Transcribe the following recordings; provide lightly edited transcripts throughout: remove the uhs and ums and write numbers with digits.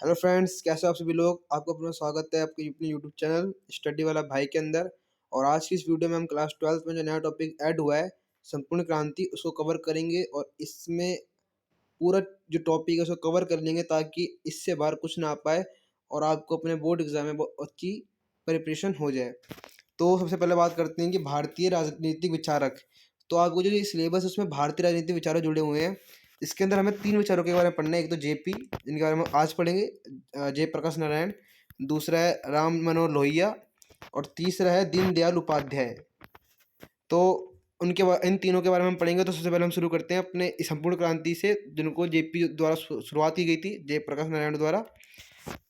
Hello friends, कैसे हो आप सभी लोग। आपको अपना स्वागत है आपके अपने यूट्यूब चैनल स्टडी वाला भाई के अंदर। और आज की इस वीडियो में हम क्लास 12th में जो नया टॉपिक ऐड हुआ है संपूर्ण क्रांति, उसको कवर करेंगे। और इसमें पूरा जो टॉपिक है उसको कवर कर लेंगे ताकि इससे बाहर कुछ ना आ पाए और आपको अपने बोर्ड एग्जाम में बहुत अच्छी प्रिपरेशन हो जाए। तो सबसे पहले बात करते हैं कि भारतीय राजनीतिक विचारक। तो आपको जो ये सिलेबस है उसमें भारतीय राजनीतिक विचारक जुड़े हुए हैं। इसके अंदर हमें तीन विचारों के बारे में पढ़ना है। एक तो जेपी, जिनके बारे में आज पढ़ेंगे, जयप्रकाश नारायण। दूसरा है राम मनोहर लोहिया। और तीसरा है दीनदयाल उपाध्याय। तो इन तीनों के बारे में हम पढ़ेंगे। तो सबसे पहले हम शुरू करते हैं अपने इस संपूर्ण क्रांति से, जिनको जेपी द्वारा शुरुआत की गई थी, जयप्रकाश नारायण द्वारा।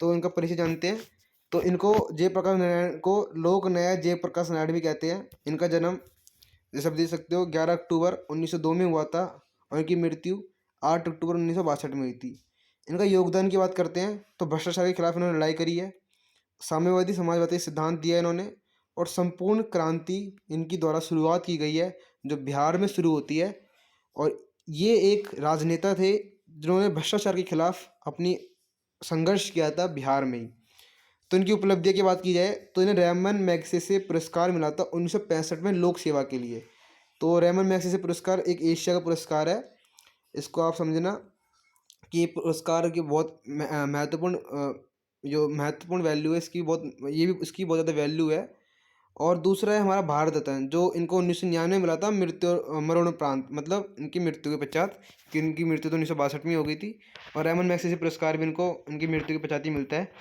तो इनका परिचय जानते हैं। तो इनको, जयप्रकाश नारायण को लोक न्याय जयप्रकाश नारायण भी कहते हैं। इनका जन्म, जैसे आप देख सकते हो, 11 अक्टूबर 1902 में हुआ था और इनकी मृत्यु 8 अक्टूबर 1962 में हुई थी। इनका योगदान की बात करते हैं तो भ्रष्टाचार के खिलाफ इन्होंने लड़ाई करी है, साम्यवादी समाजवादी सिद्धांत दिया है इन्होंने। और संपूर्ण क्रांति इनकी द्वारा शुरुआत की गई है, जो बिहार में शुरू होती है। और ये एक राजनेता थे जिन्होंने भ्रष्टाचार के खिलाफ अपनी संघर्ष किया था बिहार में ही। तो इनकी उपलब्धियों की बात की जाए तो इन्हें रैमन मैग्सेसे पुरस्कार मिला था 1965 में लोक सेवा के लिए। तो रैमन मैग्सेसे पुरस्कार एक एशिया का पुरस्कार है। इसको आप समझना कि ये पुरस्कार की बहुत महत्वपूर्ण, जो महत्वपूर्ण वैल्यू है इसकी, बहुत, ये भी इसकी बहुत ज़्यादा वैल्यू है। और दूसरा है हमारा भारत रत्न, जो इनको 1999 मिला था मृत्यु मरणोपरांत, मतलब इनकी मृत्यु के पश्चात, कि इनकी मृत्यु तो 1962 में हो गई थी। और रैमन मैग्सेसे पुरस्कार भी इनको इनकी मृत्यु के पश्चात ही मिलता है।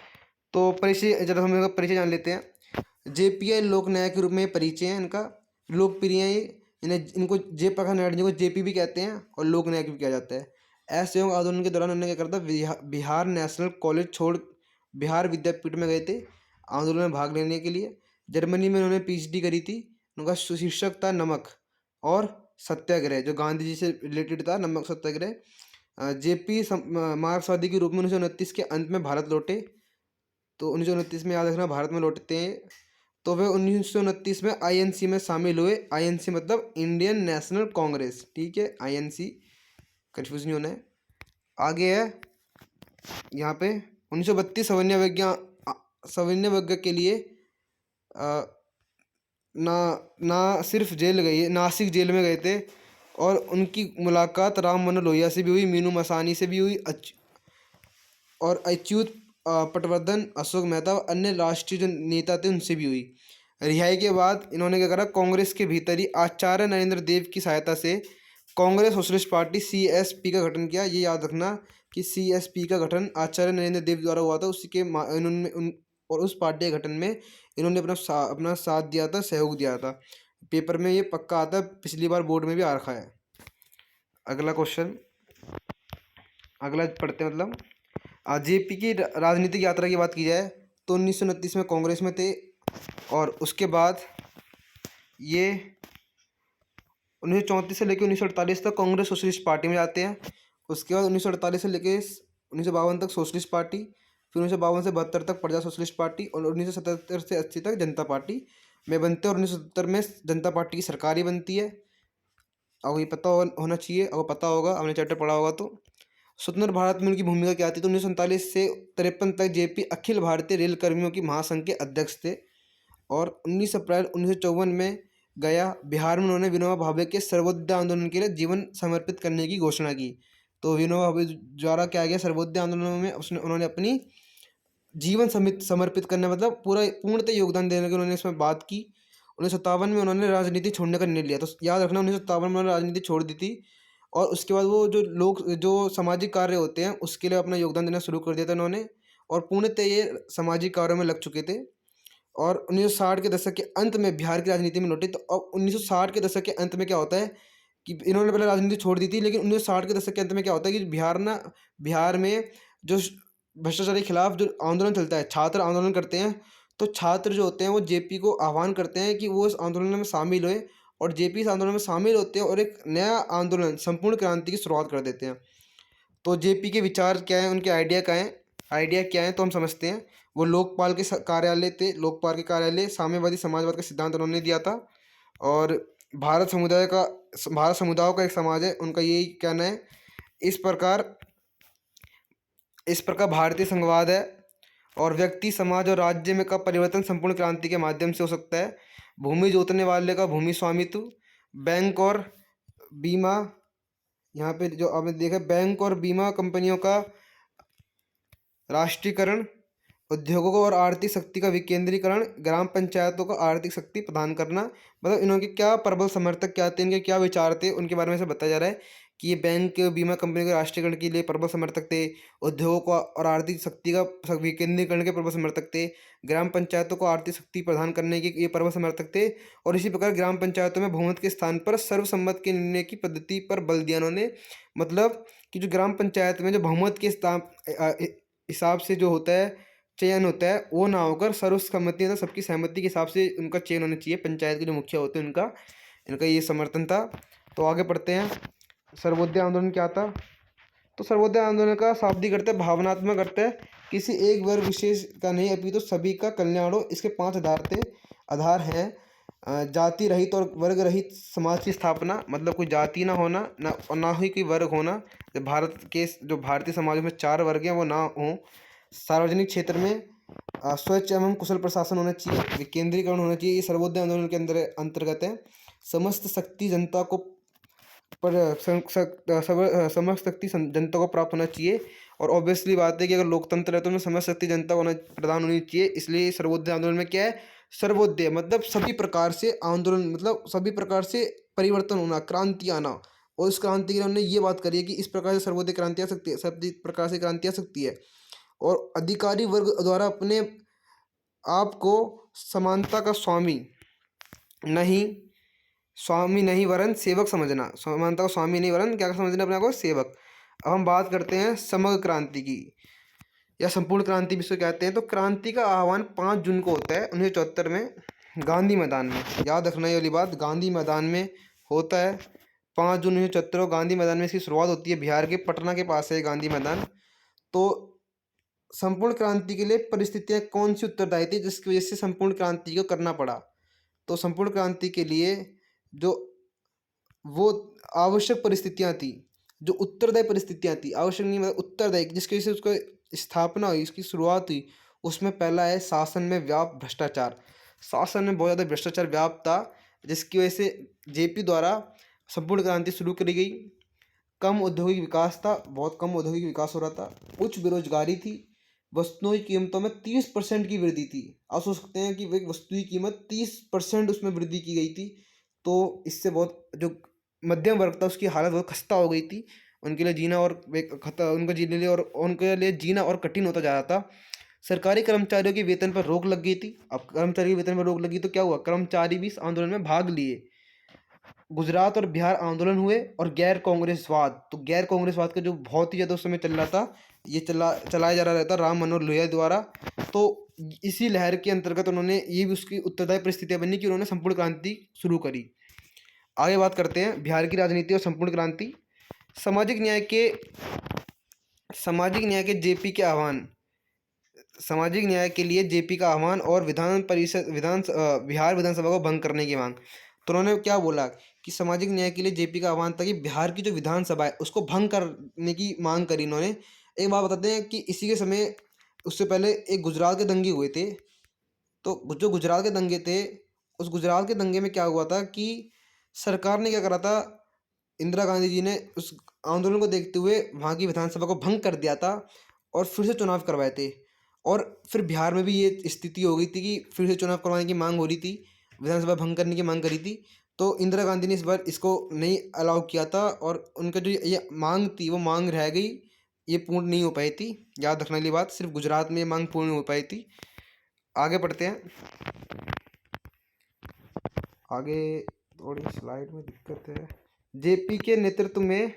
तो परिचय, जरा हम इनका परिचय जान लेते हैं। जेपीआई लोक न्याय के रूप में परिचय है इनका, लोकप्रिय है ये। इन्हें, इनको जयप्रकाश नारायण जी को जेपी भी कहते हैं और लोक न्याय भी किया जाता है। ऐसे आंदोलन के दौरान उन्होंने क्या करा था, बिहार नेशनल कॉलेज छोड़ बिहार विद्यापीठ में गए थे आंदोलन में भाग लेने के लिए। जर्मनी में उन्होंने पीएचडी करी थी। उनका शीर्षक था नमक और सत्याग्रह, जो गांधी जी से रिलेटेड था, नमक सत्याग्रह। जेपी मार्क्सवादी के रूप में 1929 के अंत में भारत लौटे। तो 1929 में, याद रखना, भारत में लौटते हैं। तो वे 1929 में आईएनसी में शामिल हुए। आईएनसी मतलब इंडियन नेशनल कांग्रेस, ठीक है, आईएनसी, कन्फ्यूज नहीं होना है। आगे है यहाँ पे 1932 सविनय वज्ञ के लिए ना ना सिर्फ जेल गए, नासिक जेल में गए थे। और उनकी मुलाकात राम मनोहर लोहिया से भी हुई, मीनू मसानी से भी हुई, और अच्युत पटवर्धन, अशोक मेहता और अन्य राष्ट्रीय जो नेता थे उनसे भी हुई। रिहाई के बाद इन्होंने क्या करा, कांग्रेस के भीतर ही आचार्य नरेंद्र देव की सहायता से कांग्रेस सोशलिस्ट पार्टी सीएसपी का गठन किया। ये याद रखना कि सीएसपी का गठन आचार्य नरेंद्र देव द्वारा हुआ था। उसी के इन्होंने और उस पार्टी के गठन में इन्होंने अपना साथ दिया था, सहयोग दिया था। पेपर में ये पक्का आता है, पिछली बार बोर्ड में भी आ रखा है। अगला क्वेश्चन, अगला पढ़ते हैं। मतलब जेपी की राजनीतिक यात्रा की बात की जाए तो 1929 में कांग्रेस में थे। और उसके बाद ये 1934 से लेकर 1948 तक कांग्रेस सोशलिस्ट पार्टी में जाते हैं। उसके बाद 1948 से लेकर 1952 तक सोशलिस्ट पार्टी, फिर 1952 से 72 तक प्रजा सोशलिस्ट पार्टी, और 1977 से 80 तक जनता पार्टी में बनते हैं। और 1970 में जनता पार्टी की सरकार ही बनती है। अब ये पता होना चाहिए, अगर पता होगा, आपने चैप्टर पढ़ा होगा तो। स्वतंत्र भारत में उनकी भूमिका क्या थी, तो 1947 से 53 तक जेपी अखिल भारतीय रेल कर्मियों की महासंघ के अध्यक्ष थे। और 19 अप्रैल 1954 में गया बिहार में उन्होंने विनोबा भावे के सर्वोदय आंदोलन के लिए जीवन समर्पित करने की घोषणा की। तो विनोबा भावे द्वारा क्या गया, सर्वोदय आंदोलन में उन्होंने अपनी जीवन समर्पित करने, मतलब पूर्णतः योगदान देने की उन्होंने इसमें बात की। 1957 में उन्होंने राजनीति छोड़ने का निर्णय लिया। तो याद रखना, 1957 में उन्होंने राजनीति छोड़ दी थी। और उसके बाद वो जो सामाजिक कार्य होते हैं उसके लिए अपना योगदान देना शुरू कर दिया था उन्होंने। और पूर्णतः ये सामाजिक कार्यों में लग चुके थे। और 1960 के दशक के अंत में बिहार की राजनीति में लौटे। तो अब 1960 के दशक के अंत में क्या होता है कि इन्होंने पहले राजनीति छोड़ दी थी, लेकिन 1960 के दशक के अंत में क्या होता है कि बिहार में जो भ्रष्टाचार के खिलाफ जो आंदोलन चलता है, छात्र आंदोलन करते हैं। तो छात्र जो होते हैं वो जेपी को आह्वान करते हैं कि वो इस आंदोलन में शामिल हुए। और जेपी इस आंदोलन में शामिल होते हैं और एक नया आंदोलन, संपूर्ण क्रांति की शुरुआत कर देते हैं। तो जेपी के विचार क्या हैं, उनके आइडिया क्या हैं, तो हम समझते हैं। वो लोकपाल के कार्यालय थे, लोकपाल के कार्यालय, साम्यवादी समाजवाद का सिद्धांत उन्होंने दिया था। और भारत समुदायों का एक समाज है, उनका यही कहना है। इस प्रकार इस प्रकार भारतीय संघवाद है। और व्यक्ति, समाज और राज्य में का परिवर्तन संपूर्ण क्रांति के माध्यम से हो सकता है। भूमि जोतने वाले का भूमि स्वामित्व, बैंक और बीमा, यहाँ पे जो आपने देखा, बैंक और बीमा कंपनियों का राष्ट्रीयकरण, उद्योगों को और आर्थिक शक्ति का विकेंद्रीकरण, ग्राम पंचायतों को आर्थिक शक्ति प्रदान करना। मतलब इन्होंने क्या प्रबल समर्थक क्या थे, इनके क्या विचार थे, उनके बारे में से बताया जा रहा है कि ये बैंक बीमा कंपनी के राष्ट्रीयकरण के लिए प्रबल समर्थक थे, उद्योगों को और आर्थिक शक्ति का विकेंद्रीकरण के प्रबल समर्थक थे, ग्राम पंचायतों को आर्थिक शक्ति प्रदान करने के ये प्रबल समर्थक थे। और इसी प्रकार ग्राम पंचायतों में बहुमत के स्थान पर सर्वसम्मत के निर्णय की पद्धति पर बल दिया उन्होंने। मतलब कि जो ग्राम पंचायत में जो बहुमत के हिसाब से जो होता है, चयन होता है, वो ना होकर सर्वसम्मति, मतलब सबकी सहमति के हिसाब से उनका चयन होना चाहिए। पंचायत के जो मुखिया होते हैं उनका, इनका ये समर्थन था। तो आगे पढ़ते हैं, सर्वोदय आंदोलन क्या था। तो सर्वोदय आंदोलन का शाब्दिक अर्थ है भावनात्मक अर्थ है किसी एक वर्ग विशेष का नहीं, अपितु तो सभी का कल्याण हो। इसके 5 आधार हैं। जाति रहित और वर्ग रहित समाज की स्थापना, मतलब कोई जाति ना होना, ना और ना ही कोई वर्ग होना। भारत के जो भारतीय समाज में 4 वर्ग हैं वो ना हों। सार्वजनिक क्षेत्र में स्वच्छ एवं कुशल प्रशासन होना चाहिए, विकेंद्रीकरण होना चाहिए। ये सर्वोदय आंदोलन के अंतर्गत है। समस्त शक्ति जनता को समस्त शक्ति जनता को प्राप्त होना चाहिए। और ऑब्वियसली बात है कि अगर लोकतंत्र है तो उसमें समस्त शक्ति जनता को प्रदान होनी चाहिए। इसलिए सर्वोदय आंदोलन में क्या है, सर्वोदय मतलब सभी प्रकार से आंदोलन, मतलब सभी प्रकार से परिवर्तन होना, क्रांति आना। और इस क्रांति के लिए उन्होंने ये बात करी है कि इस प्रकार से सर्वोदय क्रांति आ सकती है, सभी प्रकार से क्रांति आ सकती है। और अधिकारी वर्ग द्वारा अपने आप को समानता का स्वामी नहीं वरन सेवक समझना। समानता को स्वामी नहीं वरन क्या समझना, अपने आप को सेवक। अब हम बात करते हैं समग्र क्रांति की या संपूर्ण क्रांति भी इसको कहते हैं। तो क्रांति का आह्वान 5 जून को होता है 1974 में गांधी मैदान में। याद रखना ये वाली बात, गांधी मैदान में होता है 5 जून 1974 को गांधी मैदान में इसकी शुरुआत होती है। बिहार के पटना के पास है गांधी मैदान। तो संपूर्ण क्रांति के लिए परिस्थितियां कौन सी उत्तरदायी थी जिसकी वजह से संपूर्ण क्रांति को करना पड़ा। तो संपूर्ण क्रांति के लिए जो वो आवश्यक परिस्थितियां थी, जो उत्तरदायी परिस्थितियां थी, आवश्यक नहीं मतलब उत्तरदायी, जिसकी वजह से उसको स्थापना हुई, इसकी शुरुआत हुई, उसमें पहला है शासन में व्याप्त भ्रष्टाचार। शासन में बहुत ज़्यादा भ्रष्टाचार व्याप्त था, जिसकी वजह से जेपी द्वारा संपूर्ण क्रांति शुरू करी गई। कम औद्योगिक विकास था, बहुत कम औद्योगिक विकास हो रहा था। उच्च बेरोजगारी थी। वस्तुओं की कीमतों में 30% की वृद्धि थी। आप सोच सकते हैं कि एक वस्तु की कीमत 30% उसमें वृद्धि की गई थी। तो इससे बहुत जो मध्यम वर्ग था उसकी हालत बहुत खस्ता हो गई थी। उनके लिए जीना और उनके लिए जीना और कठिन होता जा रहा था। सरकारी कर्मचारियों के वेतन पर रोक लग गई थी। अब कर्मचारी के वेतन पर रोक लगी तो क्या हुआ, कर्मचारी भी इस आंदोलन में भाग लिए। गुजरात और बिहार आंदोलन हुए। और गैर कांग्रेसवाद, तो गैर कांग्रेसवाद का जो बहुत ही ज़्यादा उस समय चल रहा था, ये चलाया जा रहा था राम मनोहर लोहिया द्वारा। तो इसी लहर के अंतर्गत उन्होंने ये भी उसकी उत्तरदायी परिस्थितियाँ बनी कि उन्होंने संपूर्ण क्रांति शुरू करी। आगे बात करते हैं बिहार की राजनीति और संपूर्ण क्रांति। सामाजिक न्याय के जेपी के आह्वान, सामाजिक न्याय के लिए जेपी का आह्वान और बिहार विधानसभा को भंग करने की मांग। तो उन्होंने क्या बोला कि सामाजिक न्याय के लिए जेपी का आह्वान था कि बिहार की जो विधानसभा है उसको भंग करने की मांग करी इन्होंने। एक बात बताते हैं कि इसी के समय, उससे पहले एक गुजरात के दंगे हुए थे। तो जो गुजरात के दंगे थे, उस गुजरात के दंगे में क्या हुआ था कि सरकार ने क्या करा था, इंदिरा गांधी जी ने उस आंदोलन को देखते हुए वहाँ की विधानसभा को भंग कर दिया था और फिर से चुनाव करवाए थे। और फिर बिहार में भी ये स्थिति हो गई थी कि फिर से चुनाव करवाने की मांग हो रही थी, विधानसभा भंग करने की मांग करी थी। तो इंदिरा गांधी ने इस बार इसको नहीं अलाउ किया था और उनका जो ये मांग थी वो मांग रह गई, ये पूर्ण नहीं हो पाई थी। याद रखने वाली बात, सिर्फ गुजरात में ये मांग पूर्ण हो पाई थी। आगे बढ़ते हैं। आगे थोड़ी स्लाइड में दिक्कत है। जेपी के नेतृत्व में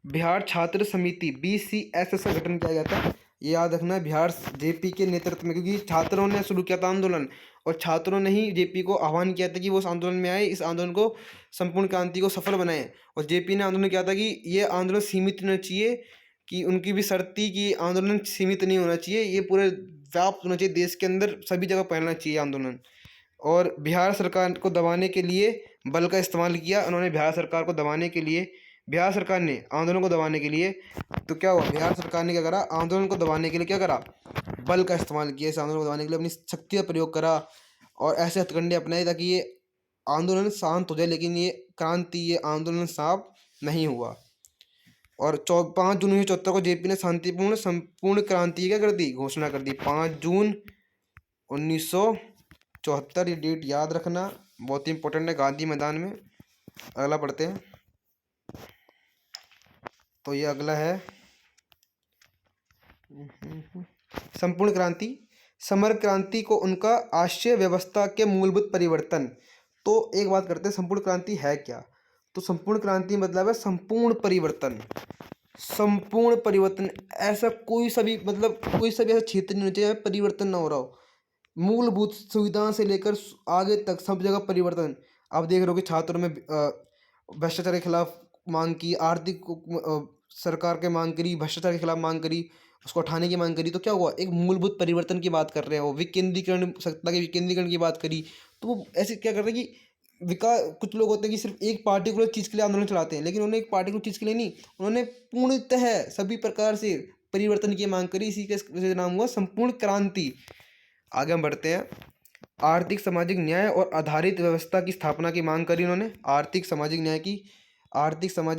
बिहार छात्र समिति BCSS का गठन किया गया था। ये याद रखना है, बिहार जेपी के नेतृत्व में, क्योंकि छात्रों ने शुरू किया था आंदोलन और छात्रों ने ही जेपी को आह्वान किया था कि वो इस आंदोलन में आए, इस आंदोलन को संपूर्ण क्रांति को सफल बनाएं। और जेपी ने आंदोलन किया था कि ये आंदोलन सीमित होना चाहिए, कि उनकी भी शर्त थी कि आंदोलन सीमित नहीं होना चाहिए, ये पूरे व्याप्त होना चाहिए, देश के अंदर सभी जगह फैलना चाहिए आंदोलन। और बिहार सरकार को दबाने के लिए बल का इस्तेमाल किया उन्होंने। बिहार सरकार को दबाने के लिए बिहार सरकार ने आंदोलन को दबाने के लिए, तो क्या हुआ, बिहार सरकार ने क्या करा, आंदोलन को दबाने के लिए क्या करा, बल का इस्तेमाल किया। इस आंदोलन को दबाने के लिए अपनी शक्ति का प्रयोग करा और ऐसे हथकंडे अपनाए ताकि ये आंदोलन शांत हो जाए, लेकिन ये क्रांति, ये आंदोलन शांत नहीं हुआ। और 5 जून 1974 को जेपी ने शांतिपूर्ण संपूर्ण क्रांति की क्या कर दी, घोषणा कर दी। 5 जून 1974, ये डेट याद रखना, बहुत ही इंपॉर्टेंट है, गांधी मैदान में। अगला पढ़ते हैं, तो ये अगला है संपूर्ण क्रांति। समर क्रांति को उनका आशय व्यवस्था के मूलभूत परिवर्तन। तो एक बात करते हैं, संपूर्ण क्रांति है क्या। तो संपूर्ण क्रांति मतलब है संपूर्ण परिवर्तन। संपूर्ण परिवर्तन, ऐसा कोई सा भी मतलब कोई सा भी ऐसा क्षेत्र नहीं होना चाहिए परिवर्तन ना हो रहा हो। मूलभूत सुविधाओं से लेकर आगे तक सब जगह परिवर्तन। आप देख रहे हो कि छात्रों में भ्रष्टाचार के खिलाफ मांग की, आर्थिक सरकार के मांग करी, भ्रष्टाचार के खिलाफ मांग करी, उसको हटाने की मांग करी। तो क्या हुआ, एक मूलभूत परिवर्तन की बात कर रहे हो, विकेंद्रीकरण, सत्ता के विकेंद्रीकरण की बात करी। तो वो ऐसे क्या कर रहे हैं कि विकास, कुछ लोग होते हैं कि सिर्फ एक पार्टिकुलर चीज़ के लिए आंदोलन चलाते हैं, लेकिन उन्होंने एक पार्टिकुलर चीज़ के लिए नहीं, उन्होंने पूर्णतः सभी प्रकार से परिवर्तन की मांग करी। इसी के वजह से नाम हुआ संपूर्ण क्रांति। आगे हम बढ़ते हैं। आर्थिक सामाजिक न्याय और आधारित व्यवस्था की स्थापना की मांग करी उन्होंने। आर्थिक सामाजिक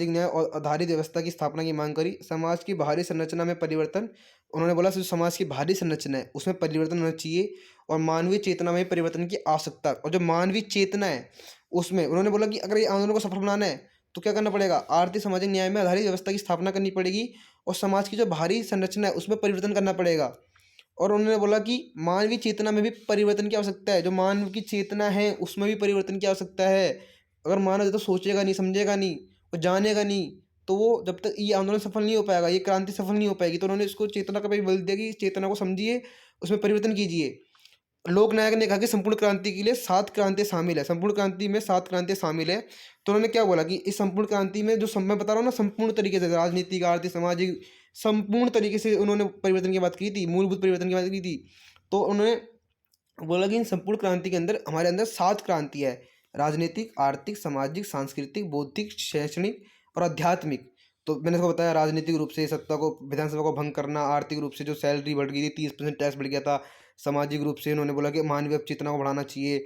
न्याय और आधारित व्यवस्था की स्थापना की मांग करी। समाज की बाहरी संरचना में परिवर्तन, उन्होंने बोला जो समाज की बाहरी संरचना है उसमें परिवर्तन होना चाहिए और मानवीय चेतना में परिवर्तन की आवश्यकता। और जो मानवीय चेतना है उसमें उन्होंने बोला कि अगर ये आंदोलन को सफल बनाना है तो क्या करना पड़ेगा, आर्थिक सामाजिक न्याय में आधारित व्यवस्था की स्थापना करनी पड़ेगी और समाज की जो बाहरी संरचना है उसमें परिवर्तन करना पड़ेगा। और उन्होंने बोला कि मानवीय चेतना में भी परिवर्तन की आवश्यकता है, जो मानव की चेतना है उसमें भी परिवर्तन की आवश्यकता है। अगर मानव तो सोचेगा नहीं, समझेगा नहीं और जानेगा नहीं, तो वो जब तक ये आंदोलन सफल नहीं हो पाएगा, ये क्रांति सफल नहीं हो पाएगी। तो उन्होंने इसको चेतना का भी बल दिया कि इस चेतना को समझिए, उसमें परिवर्तन कीजिए। लोक नायक ने कहा कि संपूर्ण क्रांति के लिए 7 क्रांतियाँ शामिल है, संपूर्ण क्रांति में 7 क्रांतियाँ शामिल है। तो उन्होंने क्या बोला कि इस संपूर्ण क्रांति में जो मैं बता रहा हूँ ना, संपूर्ण तरीके से राजनीतिक, आर्थिक, सामाजिक, संपूर्ण तरीके से उन्होंने परिवर्तन की बात की थी, मूलभूत परिवर्तन की बात की थी। तो उन्होंने बोला कि इन संपूर्ण क्रांति के अंदर हमारे अंदर 7 क्रांति है, राजनीतिक, आर्थिक, सामाजिक, सांस्कृतिक, बौद्धिक, शैक्षणिक और आध्यात्मिक। तो मैंने इसको बताया, राजनीतिक रूप से सत्ता को, विधानसभा को भंग करना, आर्थिक रूप से जो सैलरी बढ़ गई थी, 30% टैक्स बढ़ गया था, सामाजिक रूप से उन्होंने बोला कि मानवीय चेतना को बढ़ाना चाहिए,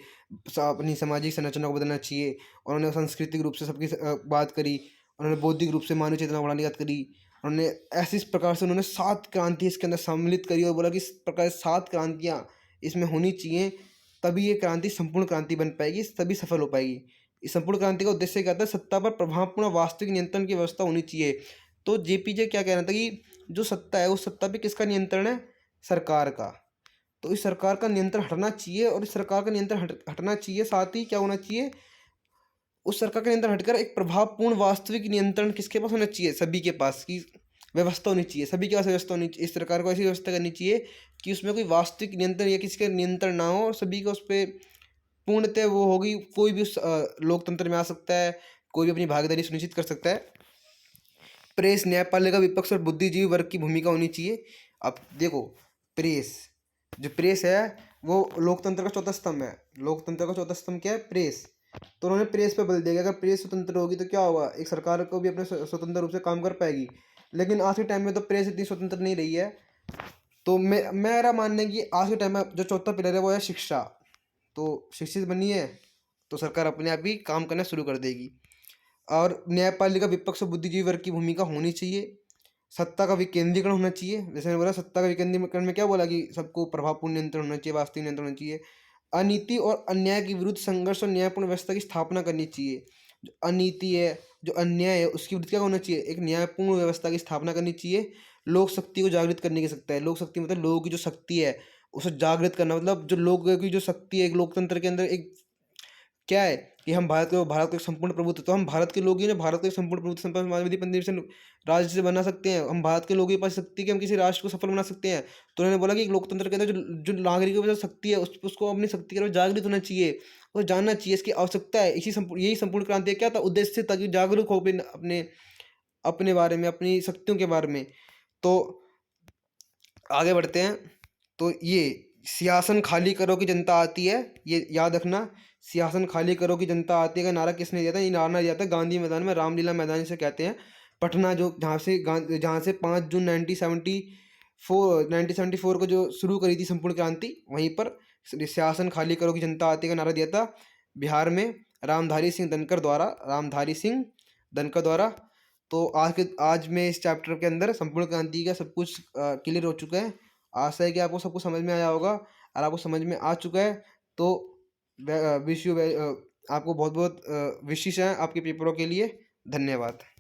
अपनी सामाजिक संरचना को बदलना चाहिए। और उन्होंने सांस्कृतिक रूप से सबकी बात करी, उन्होंने बौद्धिक रूप से मानवीय चेतना को बढ़ाने की बात करी। उन्होंने ऐसे इस प्रकार से उन्होंने 7 क्रांति इसके अंदर सम्मिलित करी और बोला कि इस प्रकार 7 क्रांतियाँ इसमें होनी चाहिए, तभी ये क्रांति संपूर्ण क्रांति बन पाएगी, तभी सफल हो पाएगी। इस संपूर्ण क्रांति का उद्देश्य क्या था, सत्ता पर प्रभावपूर्ण वास्तविक नियंत्रण की व्यवस्था होनी चाहिए। तो जेपीजे क्या कहना था कि जो सत्ता है उस सत्ता पे किसका नियंत्रण है, सरकार का। तो इस सरकार का नियंत्रण हटना चाहिए और इस सरकार का नियंत्रण हटना चाहिए, साथ ही क्या होना चाहिए, उस सरकार का नियंत्रण हटकर एक प्रभावपूर्ण वास्तविक नियंत्रण किसके पास होना चाहिए, सभी के पास की व्यवस्था होनी चाहिए, सभी के पास व्यवस्था होनी चाहिए। इस सरकार को ऐसी व्यवस्था करनी चाहिए कि उसमें कोई वास्तविक नियंत्रण या किसी का नियंत्रण ना हो और सभी को उस पर पूर्णतः वो होगी, कोई भी उस लोकतंत्र में आ सकता है, कोई भी अपनी भागीदारी सुनिश्चित कर सकता है। प्रेस, न्यायपालिका, विपक्ष और बुद्धिजीवी वर्ग की भूमिका होनी चाहिए। अब देखो, जो प्रेस है वो लोकतंत्र का चौथा स्तंभ है। लोकतंत्र का चौथा स्तंभ क्या है, प्रेस। तो उन्होंने प्रेस पे बल दिया कि अगर प्रेस स्वतंत्र होगी तो क्या होगा, एक सरकार को भी अपने स्वतंत्र रूप से काम कर पाएगी। लेकिन आज के टाइम में तो प्रेस इतनी स्वतंत्र नहीं रही है। तो मेरा मानना है कि आज के टाइम में जो चौथा पिलर है वो है शिक्षा। तो शिक्षित बनी है तो सरकार अपने आप ही काम करना शुरू कर देगी। और न्यायपालिका, विपक्ष और बुद्धिजीवी वर्ग की भूमिका होनी चाहिए। सत्ता का विकेंद्रीकरण होना चाहिए, जैसे मैंने बोला सत्ता का विकेंद्रीकरण में क्या बोला कि सबको प्रभावपूर्ण नियंत्रण होना चाहिए, वास्तविक नियंत्रण होना चाहिए। अनीति और अन्याय के विरुद्ध संघर्ष और न्यायपूर्ण व्यवस्था की स्थापना करनी चाहिए। जो अनीति है, जो अन्याय है, उसके विरुद्ध क्या होना चाहिए, एक न्यायपूर्ण व्यवस्था की स्थापना करनी चाहिए। लोक शक्ति को जागृत करने की सकता है, लोक शक्ति मतलब लोगों की जो शक्ति है उसे जागृत करना, मतलब जो लोगों की जो शक्ति है एक लोकतंत्र के अंदर एक क्या है कि हम भारत को एक संपूर्ण प्रभुत्व, तो हम भारत के लोग ही ना भारत को एक संपूर्ण प्रभुत्व संपन्न समाजवादी पंचदशीय राज्य से बना सकते हैं। हम भारत के लोगों के पास शक्ति कि हम किसी राष्ट्र को सफल बना सकते हैं। तो उन्होंने बोला कि एक लोकतंत्र के अंदर जो नागरिकों के पास शक्ति है उसको अपनी शक्ति के बारे में जागृत होना चाहिए और जानना चाहिए, इसकी आवश्यकता है। यही संपूर्ण क्रांति क्या था, उद्देश्य, ताकि जागरूक हो अपने अपने बारे में, अपनी शक्तियों के बारे में। तो आगे बढ़ते हैं। तो ये सिंहासन खाली करो कि जनता आती है, ये याद रखना। सिंहासन खाली करो कि जनता आती है का नारा किसने दिया था? ये नारा दिया था गांधी मैदान में, रामलीला मैदान जिसे कहते हैं, पटना, जो जहाँ से 5 जून 1974 को जो शुरू करी थी संपूर्ण क्रांति, वहीं पर सिंहासन खाली करो कि जनता आती है का नारा दिया था बिहार में रामधारी सिंह धनखड़ द्वारा। तो आज में इस चैप्टर के अंदर संपूर्ण क्रांति का सब कुछ क्लियर हो चुका है। आशा है कि आपको सब कुछ समझ में आया होगा। और आपको समझ में आ चुका है तो विश यू आपको बहुत बहुत विशेष हैं आपके पेपरों के लिए। धन्यवाद।